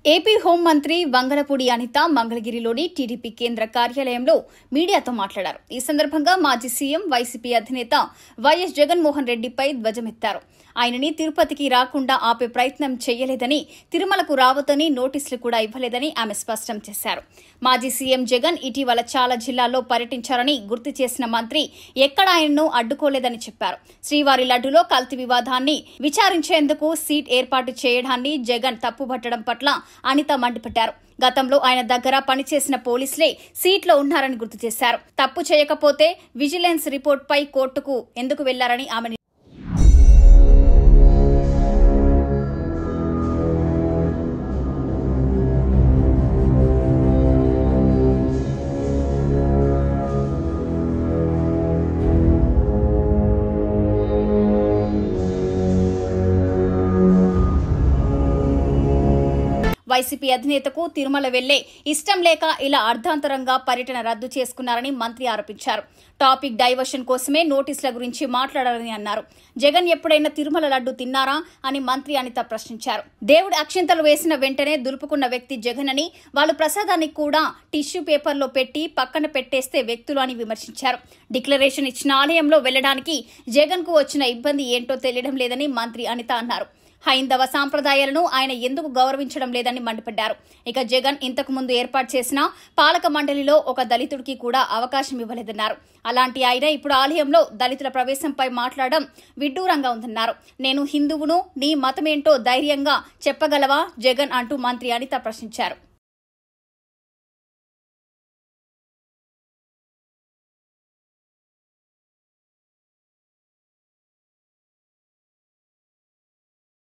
AP హోంమంత్రి వంగలపూడి అనిత మంగళగిరిలోని TDP కేంద్ర కార్యాలయంలో మీడియాతో మాట్లాడారు. ఈ సందర్భంగా మాజీ సీఎం వైసీపీ అధినేత వైఎస్ జగన్మోహన్ రెడ్డిపై ధ్వజమెత్తారు. ఆయనని తిరుపతికి రాకుండా ఆపే ప్రయత్నం చేయలేదని, తిరుమలకు రావద్దని నోటీసులు కూడా ఇవ్వలేదని ఆమె స్పష్టం చేశారు. మాజీ సీఎం జగన్ ఇటీవల చాలా జిల్లాల్లో పర్యటించారని గుర్తు చేసిన మంత్రి ఎక్కడ ఆయనను అడ్డుకోలేదని చెప్పారు. శ్రీవారి లడ్డులో కల్తీ వివాదాన్ని విచారించేందుకు సీట్ ఏర్పాటు చేయడాన్ని జగన్ తప్పుపట్టడం పట్ల అనిత మండిపడ్డారు. గతంలో ఆయన దగ్గర పనిచేసిన పోలీసులే సీట్లో ఉన్నారని గుర్తు చేశారు. తప్పు చేయకపోతే విజిలెన్స్ రిపోర్టుపై కోర్టుకు ఎందుకు వెళ్లారని ఆమె వైసీపీ అధినేతకు తిరుమల వెళ్లే ఇష్టం లేక ఇలా అర్ధాంతరంగా పర్యటన రద్దు చేసుకున్నారని మంత్రి ఆరోపించారు. టాపిక్ డైవర్షన్ కోసమే నోటీసుల గురించి మాట్లాడారని అన్నారు. జగన్ ఎప్పుడైనా తిరుమల లడ్డు తిన్నారా అని మంత్రి అనిత ప్రశ్నించారు. దేవుడి అక్షింతలు వేసిన వెంటనే దులుపుకున్న వ్యక్తి జగన్ అని, వాళ్ళు ప్రసాదాన్ని కూడా టిష్యూ పేపర్లో పెట్టి పక్కన పెట్టేస్తే వ్యక్తులు అని విమర్శించారు. డిక్లరేషన్ ఇచ్చిన ఆలయంలో వెళ్లడానికి జగన్ కు వచ్చిన ఇబ్బంది ఏంటో తెలియడం లేదని మంత్రి అనిత అన్నారు. హైందవ సాంప్రదాయాలను ఆయన ఎందుకు గౌరవించడం లేదని మండిపడ్డారు. ఇక జగన్ ఇంతకు ముందు ఏర్పాటు చేసిన పాలక మండలిలో ఒక దళితుడికి కూడా అవకాశం ఇవ్వలేదన్నారు. అలాంటి ఆయన ఇప్పుడు ఆలయంలో దళితుల ప్రవేశంపై మాట్లాడడం విడ్డూరంగా ఉందన్నారు. నేను హిందువును, నీ మతమేంటో ధైర్యంగా చెప్పగలవా జగన్ అంటూ మంత్రి అనిత ప్రశ్నించారు.